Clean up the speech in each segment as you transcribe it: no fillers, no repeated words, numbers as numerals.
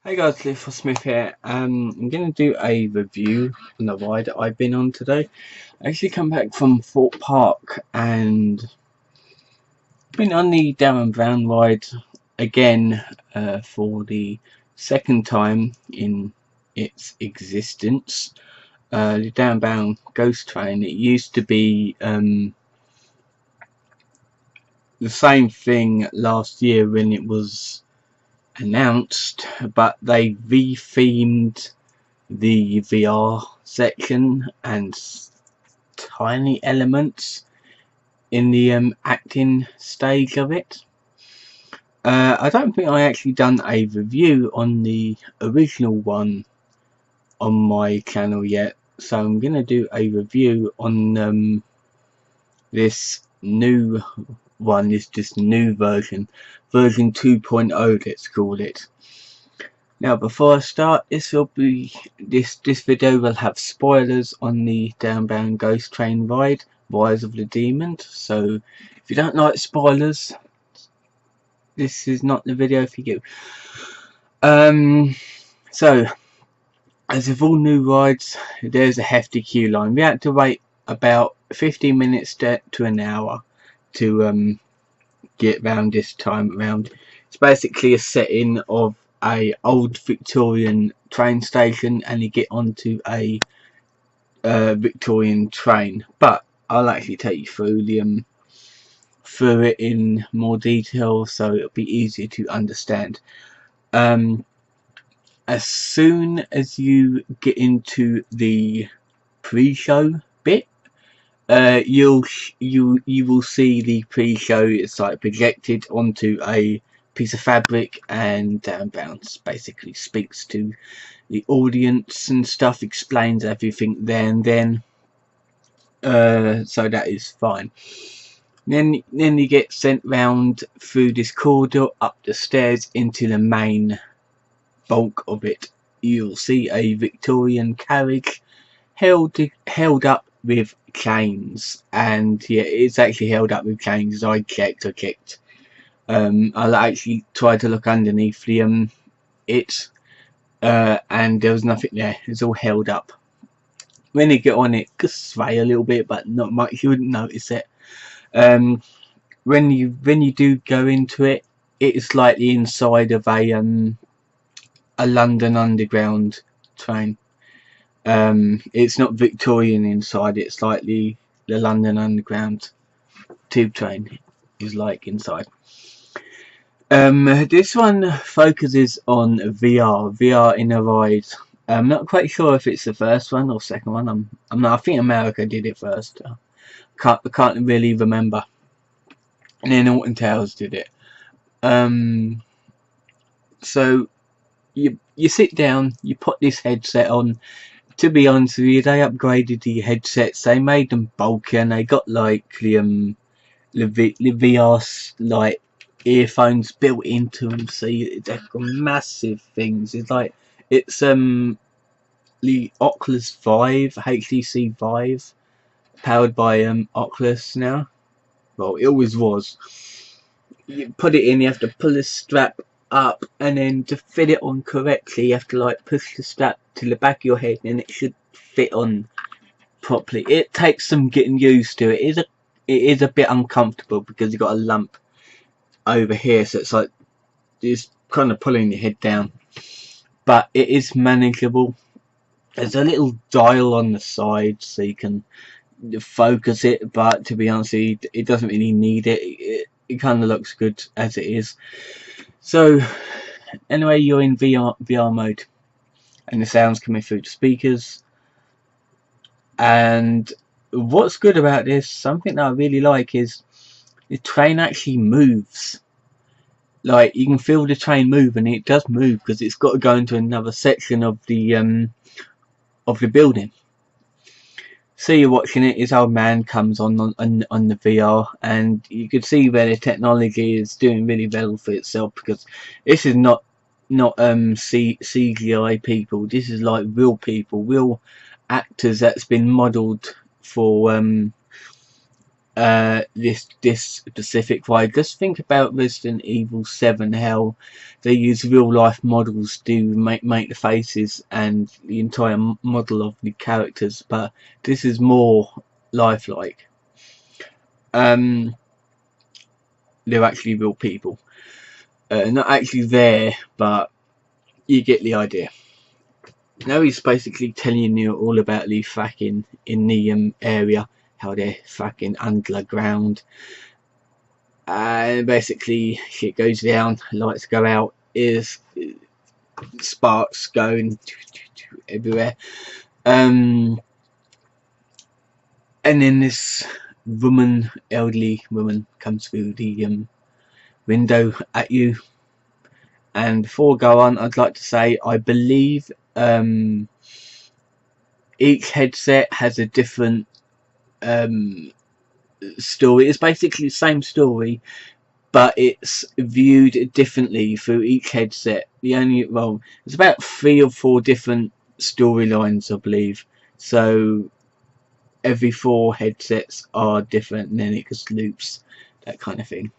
Hey guys, Lee Smith here. I'm going to do a review on the ride that I've been on today. I actually come back from Thorpe Park and been on the Derren ride again for the second time in its existence. The Derren Ghost Train. It used to be the same thing last year when it was announced, but they rethemed the VR section and tiny elements in the acting stage of it. I don't think I actually done a review on the original one on my channel yet, so I'm gonna do a review on this new one, this new version 2.0, let's call it. Now, before I start, this video will have spoilers on the Downbound Ghost Train ride, Rise of the Demon. So, if you don't like spoilers, this is not the video for you. So, as with all new rides, there's a hefty queue line. We had to wait about 15 minutes to an hour to get round this time around. It's basically a setting of a old Victorian train station, and you get onto a Victorian train. But I'll actually take you through it in more detail, so it'll be easier to understand. As soon as you get into the pre-show bit, you will see the pre-show. It's like projected onto a piece of fabric, and Downbounce basically speaks to the audience and stuff, explains everything there and then, so that is fine. Then you get sent round through this corridor up the stairs into the main bulk of it. You'll see a Victorian carriage held up with chains, and yeah, it's actually held up with chains. I checked. I actually tried to look underneath the and there was nothing there. It's all held up. When you get on it, it could sway a little bit, but not much. You wouldn't notice it. When you do go into it, it's like the inside of a London Underground train. It's not Victorian inside. It's like the London Underground tube train is like inside. This one focuses on VR in a ride. I'm not quite sure if it's the first one or second one. I'm not. I think America did it first. I can't really remember. And then Alton Towers did it. So you sit down, you put this headset on. To be honest with you, they upgraded the headsets. They made them bulky, and they got like the VR like earphones built into them. See, they're massive things. It's the Oculus Vive, HTC Vive, powered by Oculus now. Well, it always was. You put it in, you have to pull the strap up, and then to fit it on correctly, you have to like push the strap to the back of your head, and it should fit on properly. It takes some getting used to. It is a bit uncomfortable because you've got a lump over here, so it's like it's kind of pulling your head down, but it is manageable. There's a little dial on the side so you can focus it, but to be honest, it doesn't really need it. It kind of looks good as it is. So anyway, you're in VR mode, and the sound's coming through the speakers. And what's good about this, something that I really like, is the train actually moves. Like, you can feel the train move, and it does move because it's got to go into another section of the building. So you're watching it, his old man comes on the VR, and you can see where the technology is doing really well for itself, because this is not CGI people. This is like real people, real actors that's been modelled for this specific way. Just think about Resident Evil 7, how they use real life models to make the faces and the entire model of the characters, but this is more lifelike. They're actually real people, not actually there, but you get the idea. Now he's basically telling you all about the fracking in the area, how they're fracking underground, and basically shit goes down, lights go out, is sparks going everywhere, and then this woman, elderly woman, comes through the window at you. And before I go on, I'd like to say I believe each headset has a different story. It's basically the same story, but it's viewed differently through each headset. There's about 3 or 4 different storylines, I believe. So every 4 headsets are different, and then it just loops, that kind of thing.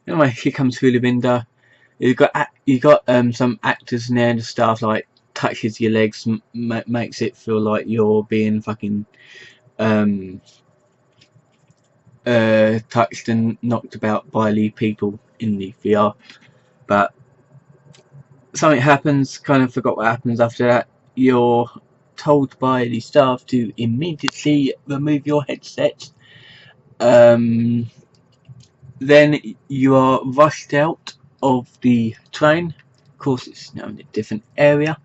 Anyway, she comes through the window. You got some actors in there and stuff, like touches your legs, makes it feel like you're being fucking touched and knocked about by the people in the VR. But something happens, kind of forgot what happens after that. You're told by the staff to immediately remove your headset. Then you are rushed out of the train. Of course, it's now in a different area,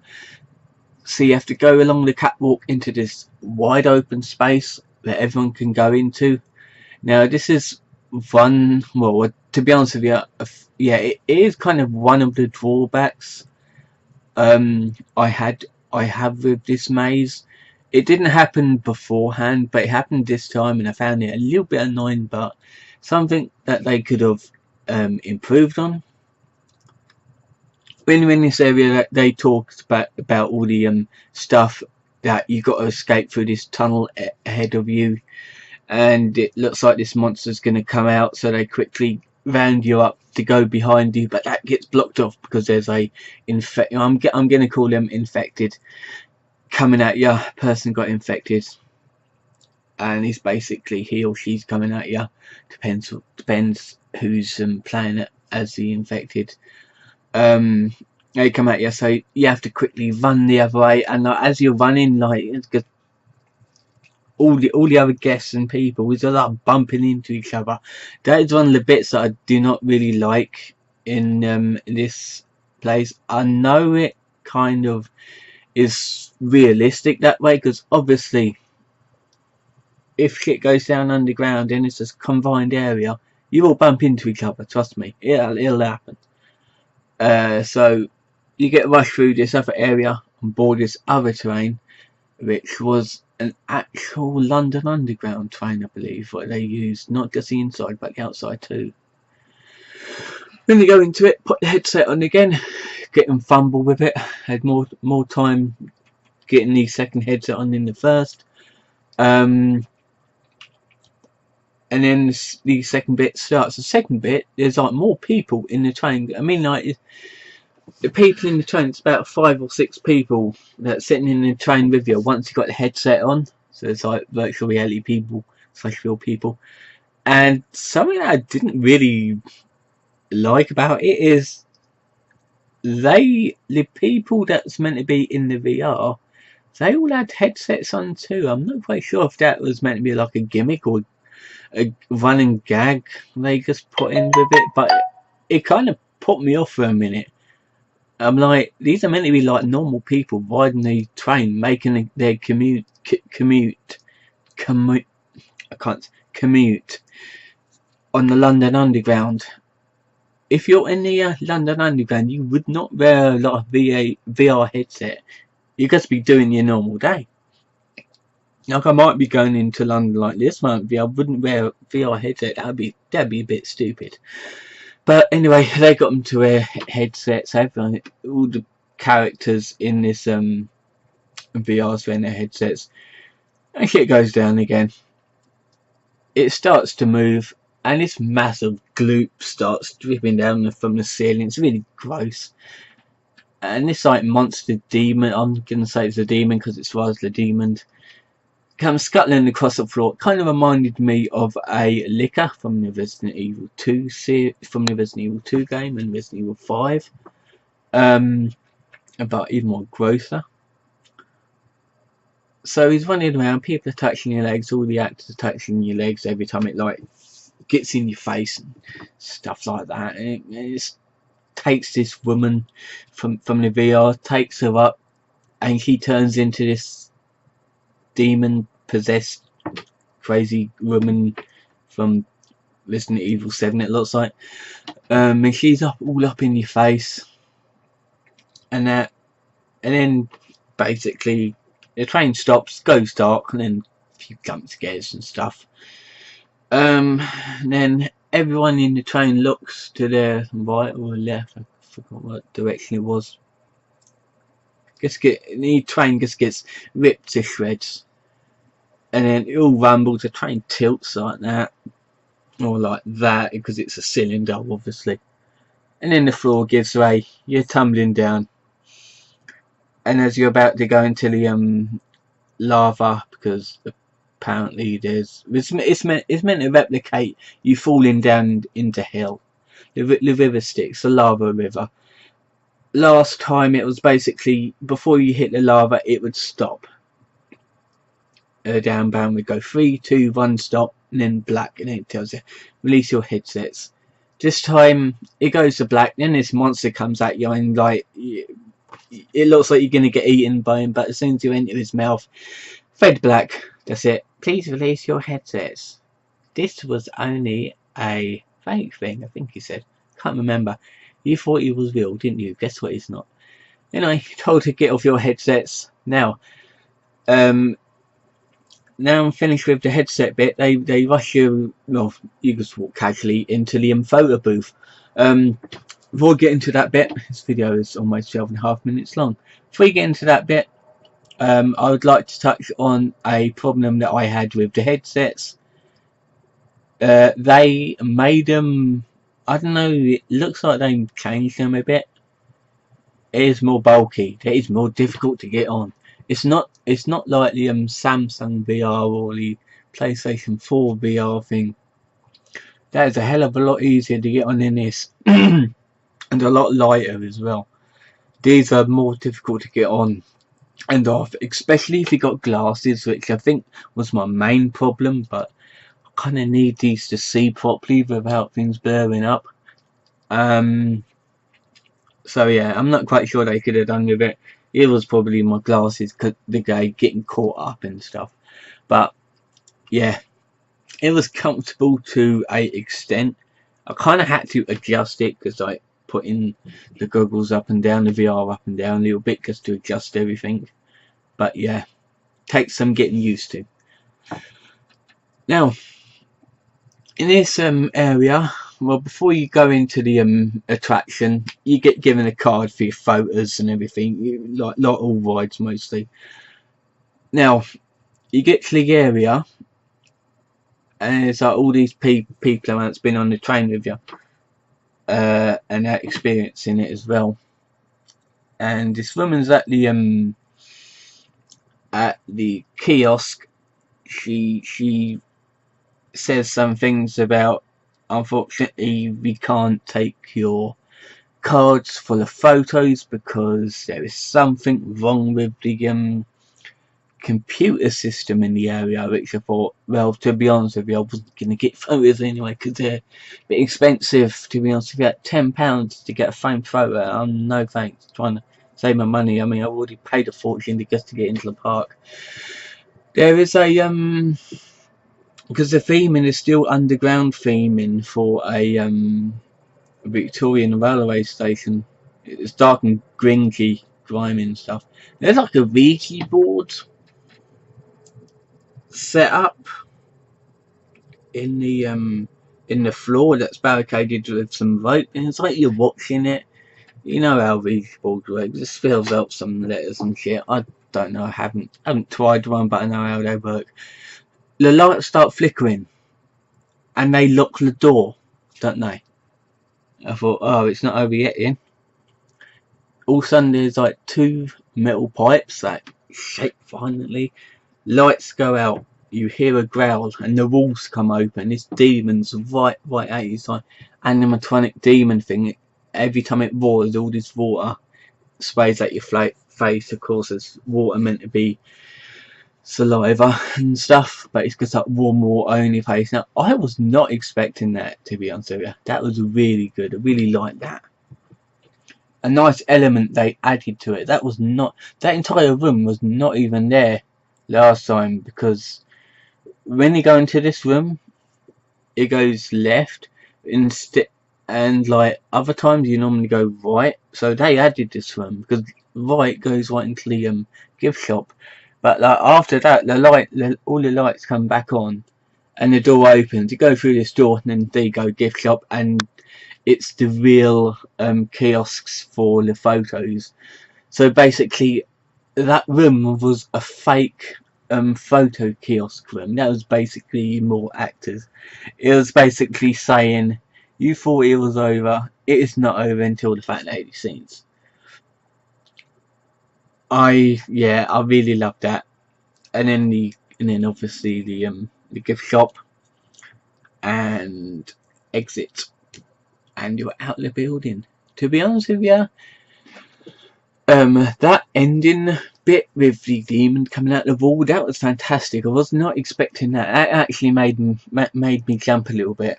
so you have to go along the catwalk into this wide open space that everyone can go into. Now this is one, well, to be honest with you, yeah, it is kind of one of the drawbacks I have with this maze. It didn't happen beforehand, but it happened this time, and I found it a little bit annoying, but something that they could have improved on. When we're in this area, they talked about all the stuff that you got to escape through this tunnel ahead of you, and it looks like this monster's going to come out, so they quickly round you up to go behind you, but that gets blocked off because there's a I'm going to call them infected coming at you. Person got infected, and he's basically, he or she's coming at you. Depends who's playing it as the infected. They come at you, so you have to quickly run the other way, and as you're running, like, it's good, all the other guests and people is a lot bumping into each other. That is one of the bits that I do not really like in this place. I know it kind of is realistic that way, because obviously if shit goes down underground and it's a confined area, you will bump into each other, trust me, it'll happen. So you get rushed through this other area on board this other train, which was an actual London Underground train, I believe, what they used, not just the inside but the outside too. When you go into it, put the headset on again, get and fumble with it. Had more time getting the second headset on than the first. And then the second bit starts. The second bit, there's like more people in the train. I mean, like, the people in the train, it's about 5 or 6 people that's sitting in the train with you once you got the headset on. So it's like virtual reality people / real people. And something that I didn't really like about it is the people that's meant to be in the VR, they all had headsets on too. I'm not quite sure if that was meant to be like a gimmick or a running gag they just put in with it, but it kind of put me off for a minute. I'm like, these are meant to be like normal people riding the train, making their commute on the London Underground. If you're in the London Underground, you would not wear like a VR headset. You just be doing your normal day. Like, I might be going into London like this month, I wouldn't wear a VR headset. That'd be a bit stupid. But anyway, they got them to wear headsets. Everyone, all the characters in this VR's wearing their headsets, and shit goes down again. it starts to move, and this massive gloop starts dripping down from the ceiling. It's really gross. And this like monster demon, I'm gonna say it's a demon because it's rather a demon, comes scuttling across the floor. It kind of reminded me of a licker from the Resident Evil 2 from the Resident Evil 2 game and Resident Evil 5. But even more grosser. So he's running around, people are touching your legs, all the actors are touching your legs every time it like gets in your face and stuff like that. And it takes this woman from the VR, takes her up, and she turns into this demon possessed crazy woman from Resident Evil 7, it looks like. And she's all up in your face, and then basically the train stops, goes dark, and then a few jump scares and stuff. And then everyone in the train looks to their right or left. I forgot what direction it was. The train just gets ripped to shreds, and then it all rumbles. The train tilts like that, or like that, because it's a cylinder, obviously. And then the floor gives way. You're tumbling down, and as you're about to go into the lava, because apparently it's meant to replicate you falling down into hell. The river Styx, the lava river. Last time it was basically before you hit the lava, it would stop. Downbound would go 3, 2, 1, stop, and then black, and then it tells you release your headsets. This time it goes to black, then this monster comes at you, and like it looks like you're gonna get eaten by him, but as soon as you enter his mouth, fade black. That's it. Please release your headsets. This was only a fake thing, I think he said. Can't remember. You thought he was real, didn't you? Guess what, he's not. Anyway, told to get off your headsets. Now I'm finished with the headset bit. They rush you. Well, you just walk casually into the photo booth. Before we get into that bit, this video is almost 12.5 minutes long. Before we get into that bit, I would like to touch on a problem that I had with the headsets. They made them, I don't know, it looks like they changed them a bit. It is more bulky. It is more difficult to get on. It's not like the Samsung VR or the PlayStation 4 VR thing. That is a hell of a lot easier to get on than this. And a lot lighter as well. These are more difficult to get on and off, especially if you got glasses, which I think was my main problem, but I kind of need these to see properly without things blurring up. So yeah, I'm not quite sure they could have done with it. It was probably my glasses, the guy getting caught up and stuff. But yeah, it was comfortable to a extent. I kind of had to adjust it because I putting the goggles up and down, the VR up and down a little bit just to adjust everything. But yeah, takes some getting used to. Now, in this area, well, before you go into the attraction, you get given a card for your photos and everything, like all rides mostly. Now, you get to the area, and there's like all these people that's been on the train with you, and they're experiencing it as well. And this woman's at the kiosk. She says some things about, unfortunately we can't take your cards full of photos because there is something wrong with the computer system in the area, which I thought, well, to be honest with you, I wasn't going to get photos anyway because they're a bit expensive, to be honest with you. At £10 to get a phone photo, no thanks, trying to save my money. I mean, I've already paid a fortune just to get into the park. There is a because the theming is still underground theming for a Victorian railway station. It's dark and grimy and stuff. There's like a Ouija board set up in the floor that's barricaded with some rope, and it's like you're watching it. You know how Ouija boards work. It just fills out some letters and shit. I don't know. I haven't tried one, but I know how they work. The lights start flickering, and they lock the door, don't they? I thought, oh, it's not over yet, Ian. All of a sudden, there's like 2 metal pipes that shake violently. Lights go out. You hear a growl, and the walls come open. This demon's right at you. It's like animatronic demon thing. Every time it roars, all this water sprays at your face. Of course, there's water meant to be saliva and stuff, but it's just like warm water on your face. Now, I was not expecting that, to be honest with you. That was really good. I really liked that. A nice element they added to it. That entire room was not even there last time, because when you go into this room, it goes left instead, and like other times you normally go right. So they added this room because right goes right into the gift shop. But like after that, all the lights come back on, and the door opens. You go through this door, and then there you go, gift shop, and it's the real kiosks for the photos. So basically, that room was a fake photo kiosk room. That was basically more actors. It was basically saying, you thought it was over, it is not over until the Fat Lady scenes. I really loved that. And then obviously the gift shop and exit, and you're out of the building. To be honest with you, that ending bit with the demon coming out of the wall, that was fantastic. I was not expecting that. That actually made me jump a little bit.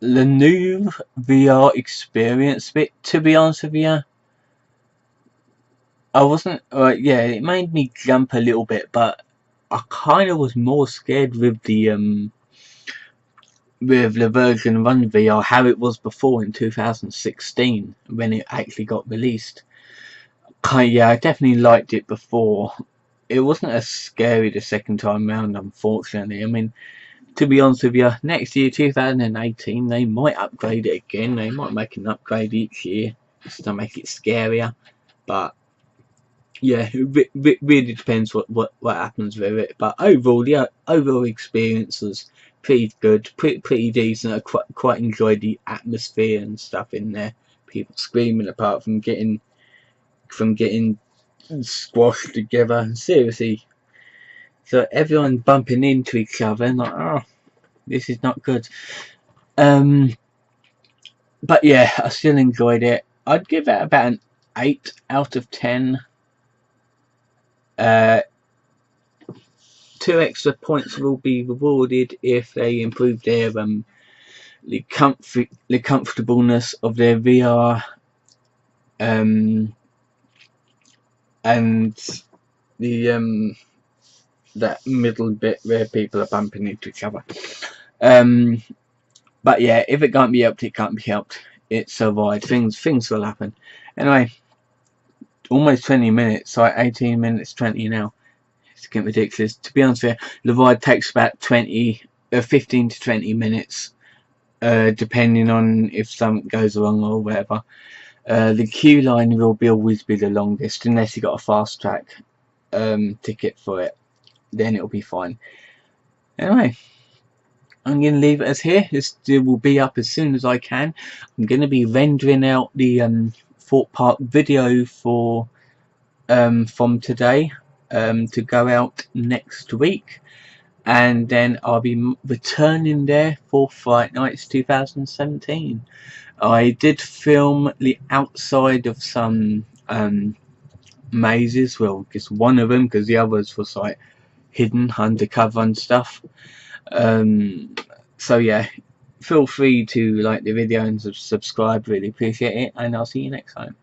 The new VR experience bit, to be honest with you, I wasn't. Yeah, it made me jump a little bit, but I kind of was more scared with the version 1 VR, how it was before in 2016 when it actually got released. Yeah, I definitely liked it before. It wasn't as scary the second time round, unfortunately. I mean, to be honest with you, next year, 2018, they might upgrade it again. They might make an upgrade each year just to make it scarier. But yeah, it really depends what happens with it. But overall, the overall experience was pretty good, pretty decent. I quite enjoyed the atmosphere and stuff in there. People screaming, apart from getting squashed together. Seriously, so everyone bumping into each other and like, oh, this is not good. But yeah, I still enjoyed it. I'd give it about an 8 out of 10. 2 extra points will be rewarded if they improve their the comfortableness of their VR, and the that middle bit where people are bumping into each other. But yeah, if it can't be helped, it can't be helped. It's survived. Things will happen. Anyway, almost 20 minutes, like 18 minutes 20 now. It's getting ridiculous. To be honest with you, the ride takes about 15 to 20 minutes, depending on if something goes wrong or whatever. The queue line will always be the longest, unless you got a fast track ticket for it. Then it'll be fine. Anyway, I'm going to leave it as here. This will be up as soon as I can. I'm going to be rendering out the Thorpe Park video for from today to go out next week, and then I'll be returning there for Fright Nights 2017. I did film the outside of some mazes, well, just one of them, because the others was like hidden undercover and stuff. So yeah, feel free to like the video and subscribe, really appreciate it, and I'll see you next time.